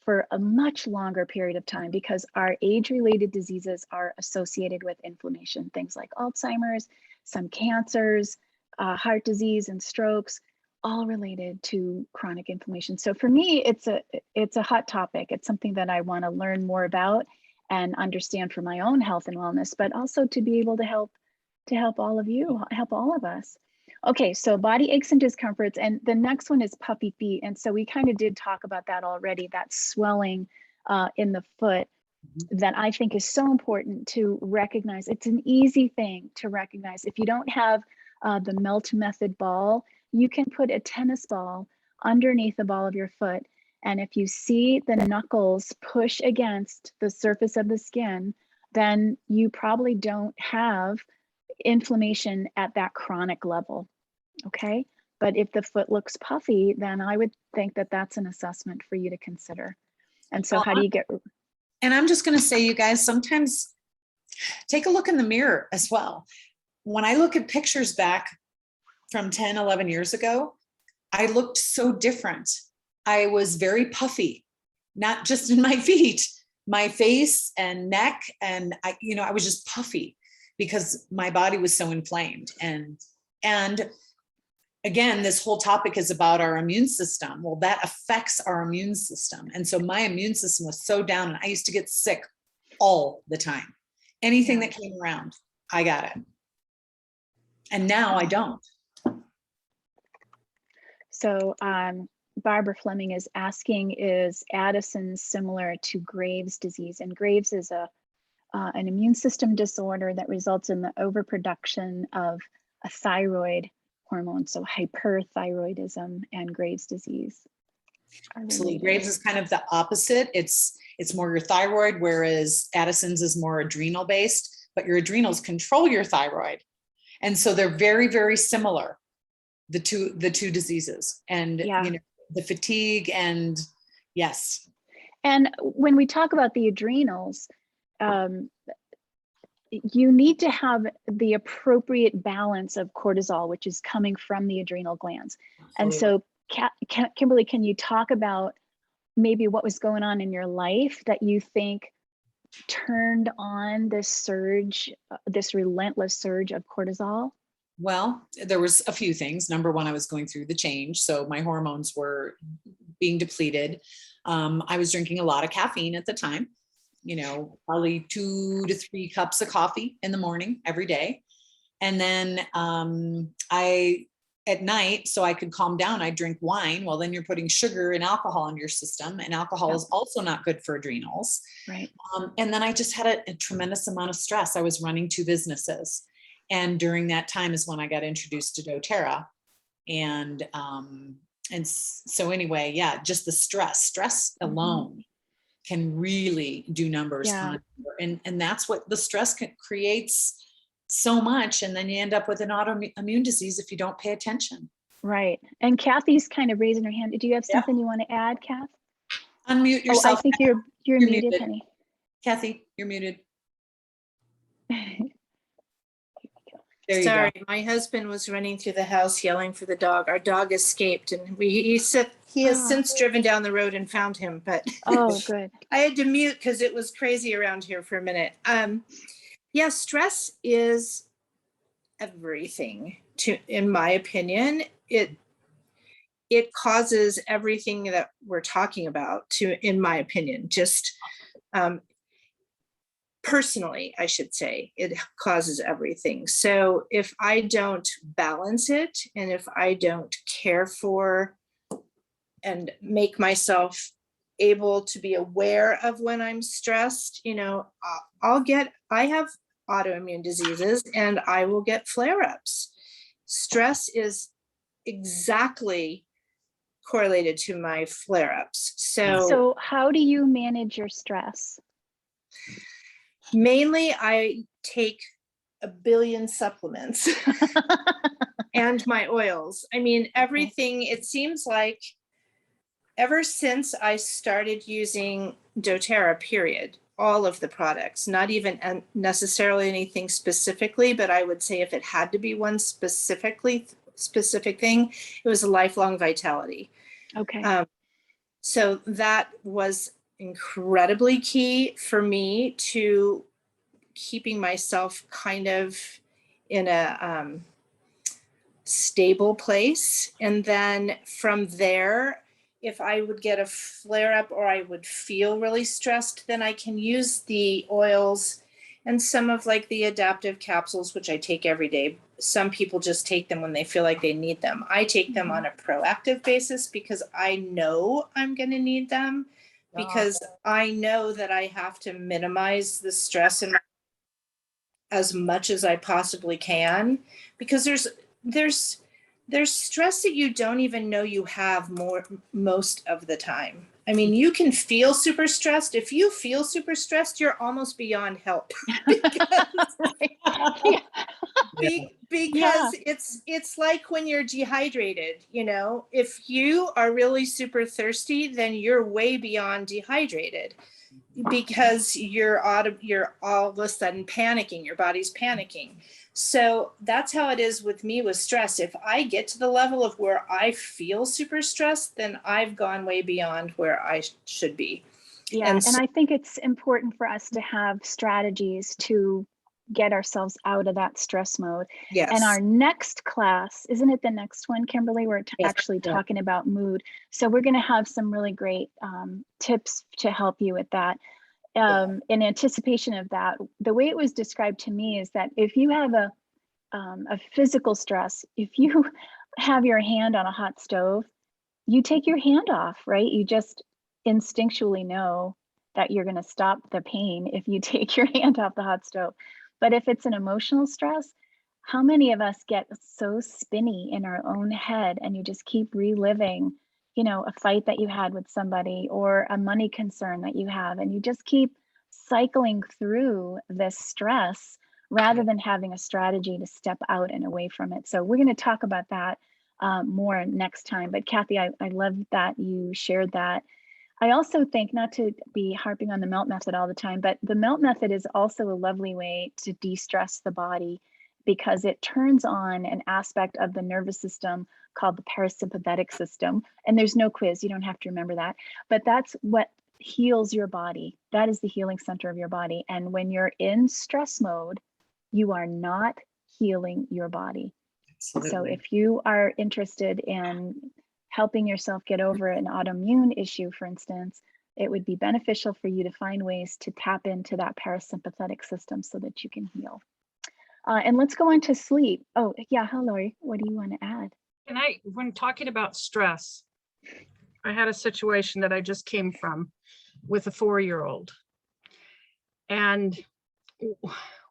for a much longer period of time, because our age-related diseases are associated with inflammation, things like Alzheimer's, some cancers, heart disease and strokes, all related to chronic inflammation. So for me, it's a hot topic. It's something that I want to learn more about and understand for my own health and wellness, but also to be able to help all of you, help all of us. Okay, so body aches and discomforts, and the next one is puffy feet. And so we kind of did talk about that already, that swelling in the foot that I think is so important to recognize. It's an easy thing to recognize. If you don't have the Melt Method ball, you can put a tennis ball underneath the ball of your foot. And if you see the knuckles push against the surface of the skin, then you probably don't have inflammation at that chronic level. Okay. But if the foot looks puffy, then I would think that that's an assessment for you to consider. And so how do you get? And I'm just going to say, you guys, sometimes take a look in the mirror as well. When I look at pictures back from 10, 11 years ago, I looked so different. I was very puffy, not just in my feet, my face and neck. And I was just puffy because my body was so inflamed. And again, this whole topic is about our immune system. Well, that affects our immune system. And so my immune system was so down, and I used to get sick all the time. Anything that came around, I got it. And now I don't. So Barbara Fleming is asking, is Addison's similar to Graves' disease? And Graves is an immune system disorder that results in the overproduction of a thyroid hormone. So hyperthyroidism and Graves' disease. Absolutely. Graves is kind of the opposite. It's more your thyroid, whereas Addison's is more adrenal based, but your adrenals control your thyroid. And so they're very, very similar, the two diseases, and the fatigue and yes. And when we talk about the adrenals, you need to have the appropriate balance of cortisol, which is coming from the adrenal glands. And so Kimberly, can you talk about maybe what was going on in your life that you think turned on this surge, this relentless surge of cortisol? Well, there was a few things. Number one, I was going through the change. So my hormones were being depleted. I was drinking a lot of caffeine at the time, probably 2 to 3 cups of coffee in the morning every day. And then at night, so I could calm down, I drink wine. Well, then you're putting sugar and alcohol in your system, and alcohol is also not good for adrenals. Right. And then I just had a tremendous amount of stress. I was running 2 businesses. And during that time is when I got introduced to doTERRA. And so anyway, just the stress alone can really do numbers on you. And that's what the stress creates so much. And then you end up with an autoimmune disease if you don't pay attention. Right. And Kathy's kind of raising her hand. Do you have something you want to add, Kath? Unmute yourself. Oh, I think you're muted, honey. Kathy, you're muted. There you Sorry, go. my husband was running through the house yelling for the dog. Our dog escaped, and he has since driven down the road and found him. But oh, good. I had to mute because it was crazy around here for a minute. Yeah, stress is everything in my opinion. It causes everything that we're talking about in my opinion, just personally, I should say, it causes everything. So if I don't balance it, and if I don't care for and make myself able to be aware of when I'm stressed, I have autoimmune diseases and I will get flare-ups. Stress is exactly correlated to my flare-ups. So how do you manage your stress? Mainly I take a billion supplements and my oils. I mean, everything, it seems like ever since I started using doTERRA, period, all of the products, not even necessarily anything specifically, but I would say if it had to be one specific thing, it was a lifelong vitality. Okay. So that was incredibly key for me to keeping myself kind of in a stable place. And then from there, if I would get a flare up or I would feel really stressed, then I can use the oils and some of like the adaptive capsules, which I take every day. Some people just take them when they feel like they need them. I take them on a proactive basis because I know I'm going to need them, because I know that I have to minimize the stress in as much as I possibly can, because there's stress that you don't even know you have most of the time. I mean, you can feel super stressed. If you feel super stressed, you're almost beyond help because it's like when you're dehydrated, if you are really super thirsty, then you're way beyond dehydrated because you're all of a sudden panicking, your body's panicking. So that's how it is with me with stress. If I get to the level of where I feel super stressed, then I've gone way beyond where I should be. Yeah, and I think it's important for us to have strategies to get ourselves out of that stress mode. Yes. And our next class, isn't it the next one, Kimberly? We're Yes. actually talking about mood. So we're going to have some really great tips to help you with that. In anticipation of that, the way it was described to me is that if you have a physical stress, if you have your hand on a hot stove, you take your hand off, right? You just instinctually know that you're going to stop the pain if you take your hand off the hot stove. But if it's an emotional stress, how many of us get so spinny in our own head and you just keep reliving, a fight that you had with somebody or a money concern that you have, and you just keep cycling through this stress rather than having a strategy to step out and away from it. So we're going to talk about that more next time. But Kathy, I love that you shared that. I also think, not to be harping on the melt method all the time, but the melt method is also a lovely way to de-stress the body because it turns on an aspect of the nervous system called the parasympathetic system. And there's no quiz, you don't have to remember that, but that's what heals your body. That is the healing center of your body. And when you're in stress mode, you are not healing your body. Absolutely. So if you are interested in helping yourself get over an autoimmune issue, for instance, it would be beneficial for you to find ways to tap into that parasympathetic system so that you can heal. And let's go on to sleep. Oh, yeah. Hi, Lori. What do you want to add? And when talking about stress, I had a situation that I just came from with a 4-year-old. And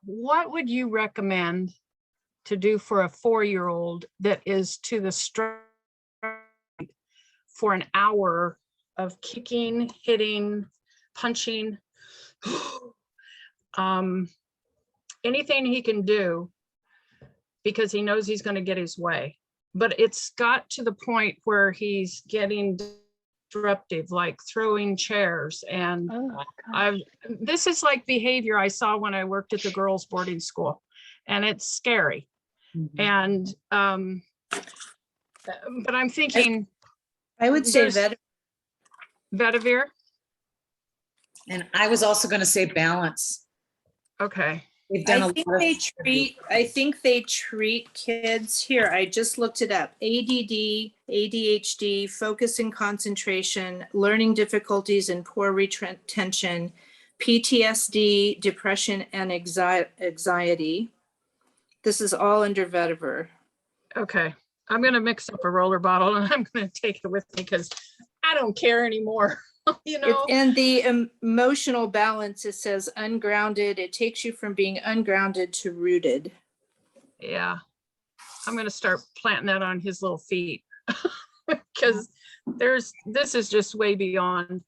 what would you recommend to do for a 4-year-old that is to the stress for an hour of kicking, hitting, punching, anything he can do because he knows he's going to get his way. But it's got to the point where he's getting disruptive, like throwing chairs. And this is like behavior I saw when I worked at the girls' boarding school, and it's scary. And but I'm thinking, I would say Vetiver. And I was also going to say balance. Okay. They've done I a think lot of they studies. treat kids here. I just looked it up. ADD, ADHD, focus and concentration, learning difficulties and poor retention, PTSD, depression and anxiety. This is all under vetiver. Okay, I'm gonna mix up a roller bottle and I'm gonna take it with me because I don't care anymore, you know? And the emotional balance, it says ungrounded. It takes you from being ungrounded to rooted. Yeah, I'm gonna start planting that on his little feet. Because this is just way beyond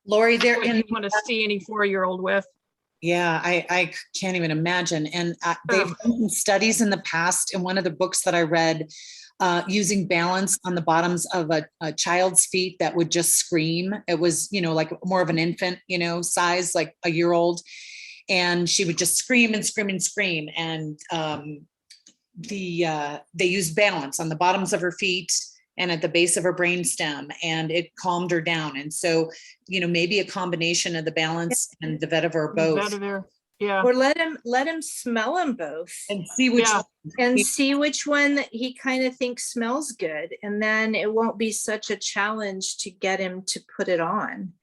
Lori, they're what in, you want to see any 4-year-old with. yeah, I can't even imagine. And they've done some studies in the past. In one of the books that I read, using balance on the bottoms of a child's feet that would just scream. It was, like more of an infant, size, like a year old. And she would just scream and scream and scream. And they used balance on the bottoms of her feet and at the base of her brainstem, and it calmed her down. And so, maybe a combination of the balance and the vetiver both, Vetiver, yeah. Or let him smell them both and see which Yeah. one. and see which one that he kind of thinks smells good. And then it won't be such a challenge to get him to put it on.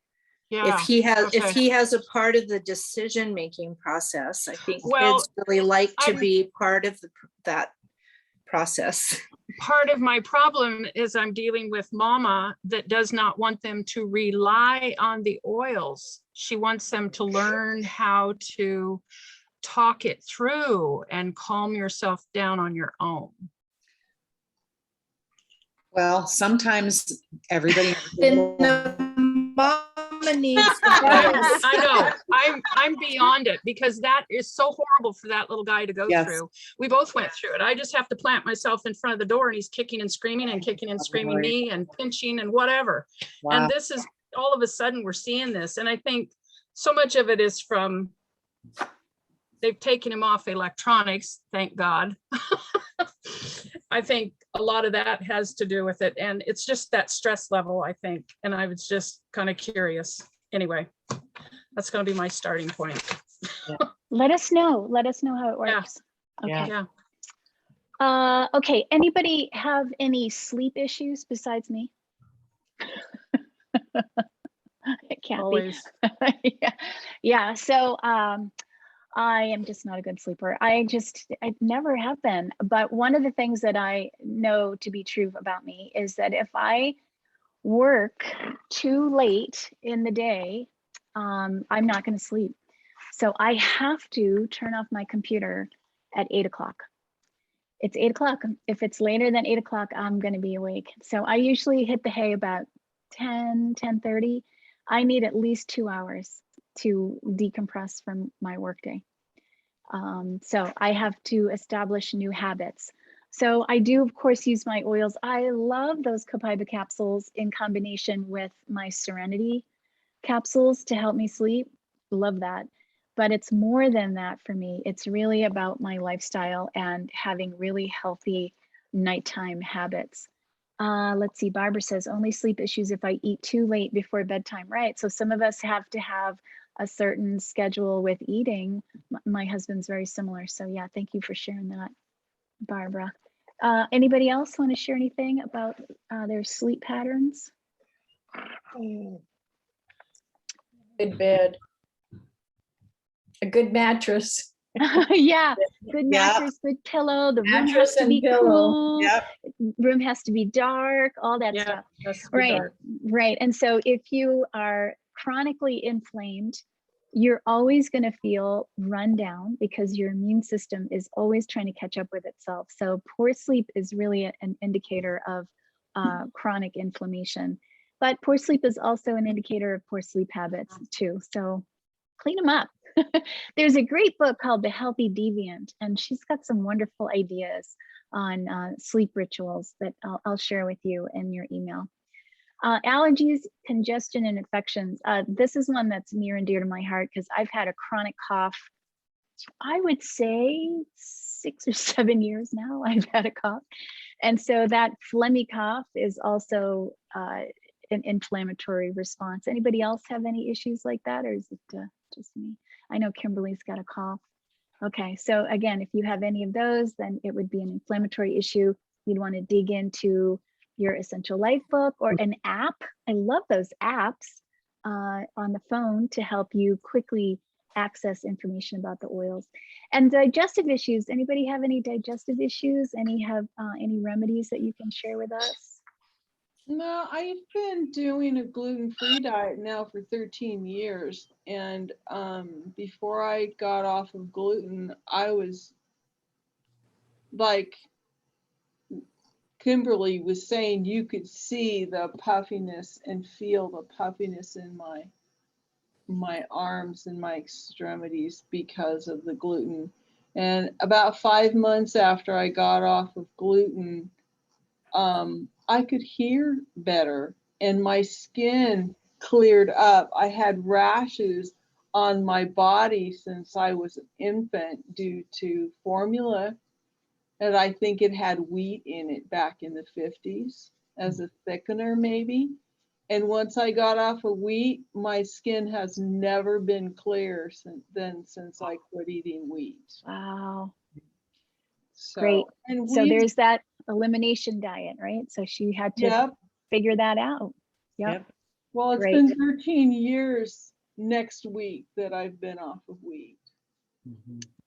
Yeah. If okay. he has a part of the decision-making process, I think Well, kids really like to I'm- be part of that process. Part of my problem is I'm dealing with mama that does not want them to rely on the oils. She wants them to learn how to talk it through and calm yourself down on your own. Well, sometimes everybody. Then the mama needs the oils. I know, I'm beyond it because that is so horrible for that little guy to go Yes. through. We both went through it. I just have to plant myself in front of the door and he's kicking and screaming and kicking and screaming me and pinching and whatever. Wow. And this is all of a sudden we're seeing this. And I think so much of it is from, they've taken him off electronics, thank God. I think a lot of that has to do with it. And it's just that stress level, I think. And I was just kind of curious. Anyway, that's going to be my starting point. Let us know how it Yeah. works. Okay. Yeah. Okay, anybody have any sleep issues besides me? It can't Always. be. Yeah, so I am just not a good sleeper. I never have been. But one of the things that I know to be true about me is that if I work too late in the day, I'm not going to sleep. So I have to turn off my computer at 8 o'clock. It's 8 o'clock. If it's later than 8 o'clock, I'm going to be awake. So I usually hit the hay about 10:30. I need at least 2 hours to decompress from my workday. So I have to establish new habits. So I do, of course, use my oils. I love those Copaiba capsules in combination with my Serenity capsules to help me sleep. Love that. But it's more than that for me. It's really about my lifestyle and having really healthy nighttime habits. Let's see, Barbara says, only sleep issues if I eat too late before bedtime. Right, so some of us have to have a certain schedule with eating. My husband's very similar. So yeah, thank you for sharing that, Barbara. Anybody else want to share anything about their sleep patterns? Good bed. A good mattress. Yeah, good Yeah. mattress, good pillow. The room has Mattress to and be pillow. cool. Yep. Room has to be dark, all that Yeah. stuff. Has to be Right, dark. right. And so if you are chronically inflamed, you're always going to feel run down because your immune system is always trying to catch up with itself. So poor sleep is really an indicator of chronic inflammation. But poor sleep is also an indicator of poor sleep habits too. So clean them up. There's a great book called The Healthy Deviant, and she's got some wonderful ideas on sleep rituals that I'll share with you in your email. Allergies, congestion, and infections. This is one that's near and dear to my heart because I've had a chronic cough. I would say 6 or 7 years now I've had a cough. And so that phlegmy cough is also an inflammatory response. Anybody else have any issues like that, or is it just me? I know Kimberly's got a cough. Okay, so again, if you have any of those, then it would be an inflammatory issue. You'd want to dig into your Essential Life book or an app. I love those apps on the phone to help you quickly access information about the oils. And digestive issues, anybody have any digestive issues? Any remedies that you can share with us? No, I've been doing a gluten-free diet now for 13 years. And before I got off of gluten, I was like Kimberly was saying, you could see the puffiness and feel the puffiness in my arms and my extremities because of the gluten. And about 5 months after I got off of gluten, I could hear better and my skin cleared up. I had rashes on my body since I was an infant due to formula. And I think it had wheat in it back in the 50s as a thickener maybe. And once I got off of wheat, my skin has never been clear since I quit eating wheat. Wow, So, great. and So wheat, there's that elimination diet, right? So she had to yep. figure that out. Yep. Well, it's Great. been 13 years next week that I've been off of wheat.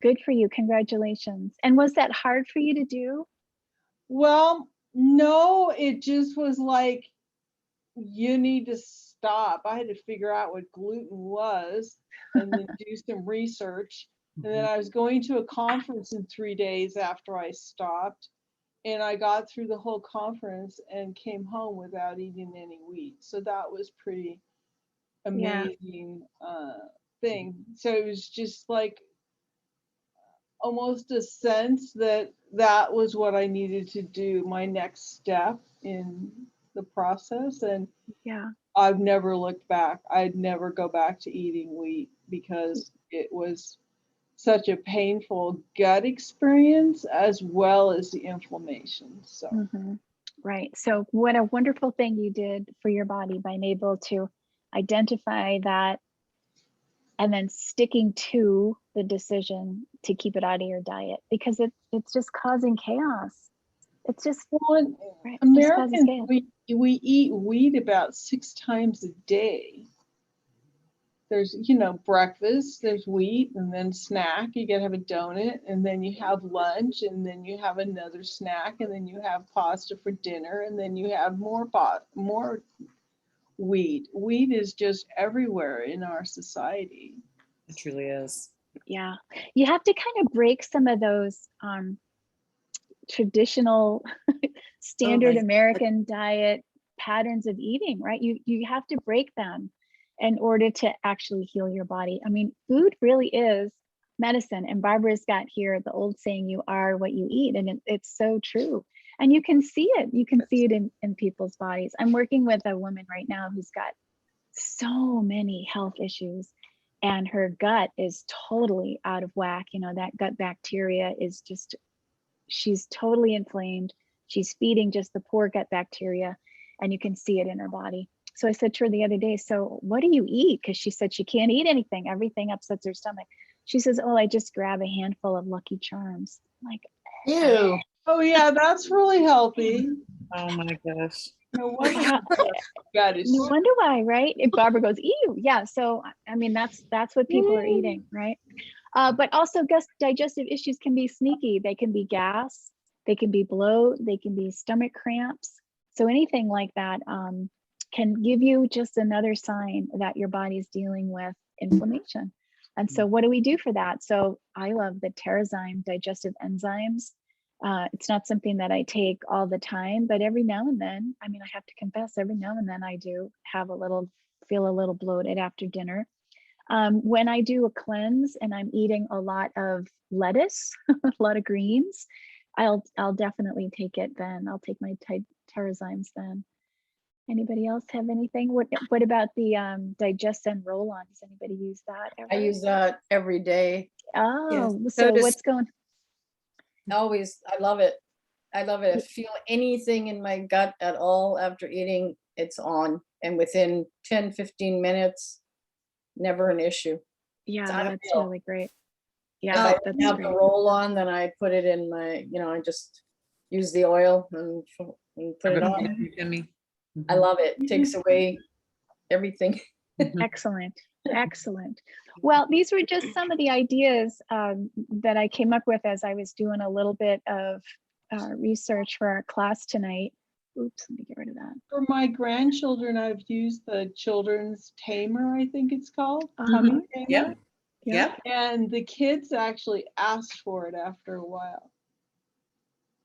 Good for you. Congratulations. And was that hard for you to do? Well, no, it just was like, you need to stop. I had to figure out what gluten was and then do some research. And then I was going to a conference in 3 days after I stopped. And I got through the whole conference and came home without eating any wheat. So that was pretty amazing thing. So it was just like almost a sense that that was what I needed to do, my next step in the process. And Yeah. I've never looked back. I'd never go back to eating wheat because it was such a painful gut experience as well as the inflammation. So Right. So what a wonderful thing you did for your body by being able to identify that and then sticking to the decision to keep it out of your diet, because it's just causing chaos. It's just, well, right, it just causes Americans, chaos. we eat wheat about 6 times a day. There's, breakfast, there's wheat, and then snack, you gotta have a donut, and then you have lunch, and then you have another snack, and then you have pasta for dinner, and then you have more wheat. Wheat is just everywhere in our society. It truly is. Yeah. You have to kind of break some of those traditional standard Totally. American diet patterns of eating, right? You have to break them in order to actually heal your body. I mean, food really is medicine. And Barbara's got here the old saying, you are what you eat. And it's so true. And you can see it. You can see it in people's bodies. I'm working with a woman right now who's got so many health issues and her gut is totally out of whack. That gut bacteria is just, she's totally inflamed. She's feeding just the poor gut bacteria and you can see it in her body. So I said to her the other day, so what do you eat? Because she said she can't eat anything. Everything upsets her stomach. She says, oh, I just grab a handful of Lucky Charms. I'm like, Ew. Oh yeah, that's really healthy. Oh my gosh. No wonder your gut is no wonder why, right? If Barbara goes, ew, yeah. So I mean, that's what people are eating, right? But also digestive issues can be sneaky. They can be gas, they can be bloat, they can be stomach cramps. So anything like that can give you just another sign that your body's dealing with inflammation. And so what do we do for that? So I love the Terrazyme digestive enzymes. It's not something that I take all the time, but every now and then, I mean, I have to confess, every now and then I do have feel a little bloated after dinner. When I do a cleanse and I'm eating a lot of lettuce, a lot of greens, I'll definitely take it then. I'll take my Terrazymes then. Anybody else have anything? What about the DigestZen roll-on? Does anybody use that ever? I use that every day. Oh, Yes. so So does- what's going? Always, I love it. I love it. If I feel anything in my gut at all after eating, it's on. And within 10, 15 minutes, never an issue. Yeah, It's that's unreal. really great. If Yeah, I that's have the great. roll on, then I put it in my, I just use the oil and put it on. Jimmy. I love it. Takes away everything. Excellent, excellent. Well, these were just some of the ideas that I came up with as I was doing a little bit of research for our class tonight. Oops, let me get rid of that. For my grandchildren, I've used the children's tamer, I think it's called. Uh-huh. Tummy tamer. Yep. Yeah. Yep. And the kids actually asked for it after a while.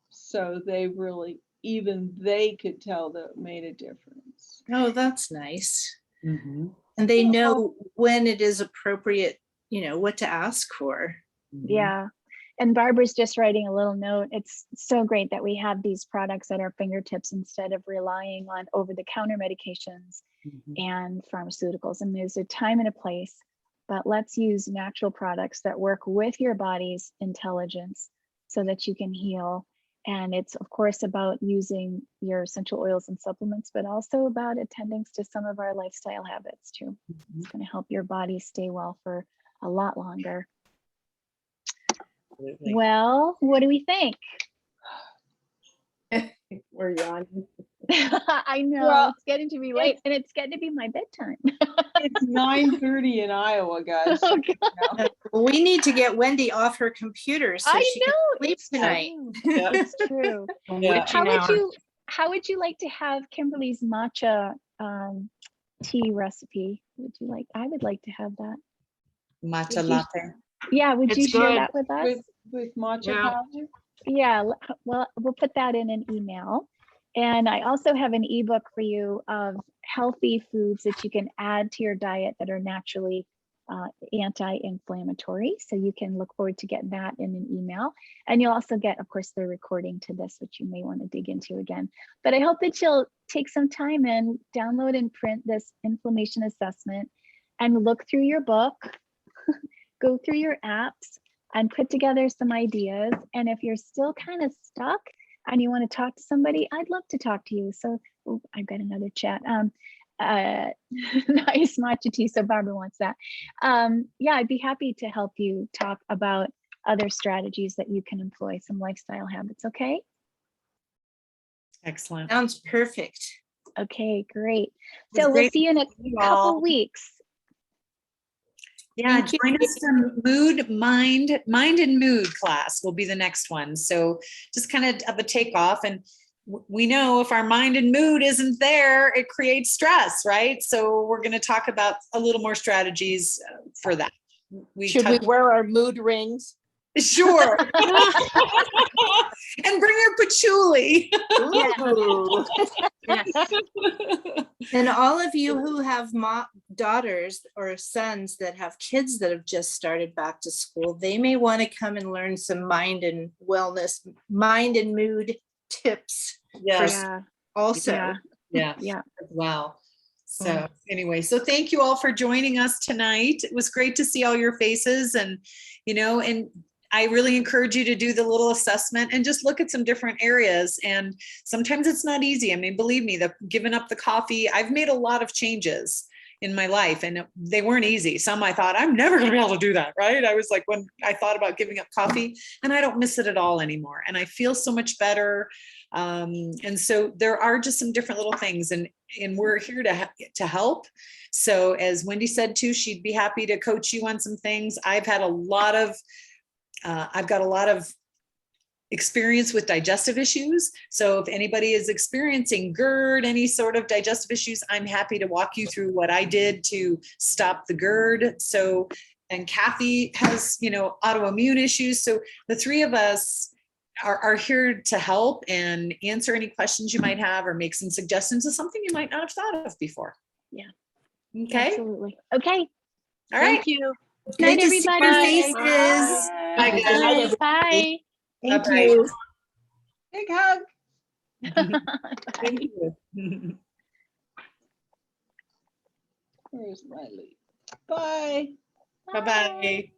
So they really, even they could tell that it made a difference. Oh, that's nice. Mhm. And they know when it is appropriate, what to ask for. Yeah. And Barbara's just writing a little note. It's so great that we have these products at our fingertips instead of relying on over-the-counter medications Mhm. and pharmaceuticals. And there's a time and a place, but let's use natural products that work with your body's intelligence so that you can heal. And it's of course about using your essential oils and supplements, but also about attending to some of our lifestyle habits too. It's going to help your body stay well for a lot longer. Absolutely. Well, what do we think? We're yawning. I know Well, it's getting to be late and it's getting to be my bedtime. It's 9:30 in Iowa, guys. Oh, God. Well, we need to get Wendy off her computer so I she can know sleep it's tonight. true. Yeah. It's true. Yeah. How would you like to have Kimberly's matcha tea recipe? Would you like? I would like to have that. Matcha Would you- latte. Yeah, would you It's share good. that with us? With matcha Yeah. powder. Yeah, well, we'll put that in an email. And I also have an ebook for you of healthy foods that you can add to your diet that are naturally anti-inflammatory. So you can look forward to getting that in an email. And you'll also get, of course, the recording to this, which you may want to dig into again. But I hope that you'll take some time and download and print this inflammation assessment and look through your book, go through your apps, and put together some ideas. And if you're still kind of stuck and you want to talk to somebody, I'd love to talk to you. So I've got another chat. Nice matcha tea. So Barbara wants that. Yeah, I'd be happy to help you talk about other strategies that you can employ, some lifestyle habits. Okay. Excellent. Sounds perfect. Okay, great. It was So we'll great see you in a to meet you couple all. weeks. Yeah, Thank you. join us for mind and mood class will be the next one. So just kind of a takeoff, and we know if our mind and mood isn't there, it creates stress, right? So we're going to talk about a little more strategies for that. Should we wear our mood rings? Sure. And bring your patchouli. Ooh. Yes. And all of you who have daughters or sons that have kids that have just started back to school, they may want to come and learn some mind and wellness, mind and mood tips Yes. Yeah. also. Yeah. Yeah. Yeah. As well. So Mm. anyway, so thank you all for joining us tonight. It was great to see all your faces, and and I really encourage you to do the little assessment and just look at some different areas. And sometimes it's not easy. I mean, believe me, giving up the coffee, I've made a lot of changes in my life and they weren't easy. Some I thought I'm never going to be able to do that, right? I was like, when I thought about giving up coffee, and I don't miss it at all anymore. And I feel so much better. And so there are just some different little things, and we're here to help. So as Wendy said too, she'd be happy to coach you on some things. I've got a lot of experience with digestive issues. So if anybody is experiencing GERD, any sort of digestive issues, I'm happy to walk you through what I did to stop the GERD. So, and Kathy has, autoimmune issues. So the three of us are here to help and answer any questions you might have or make some suggestions of something you might not have thought of before. Yeah. Okay. Absolutely. Okay. All right. Thank you. Good Good night, to see your everybody. faces. Bye, guys. Good night, everybody. Bye. Thank Bye-bye. you. Big hug. Thank you. Where's Riley? Bye. Bye-bye.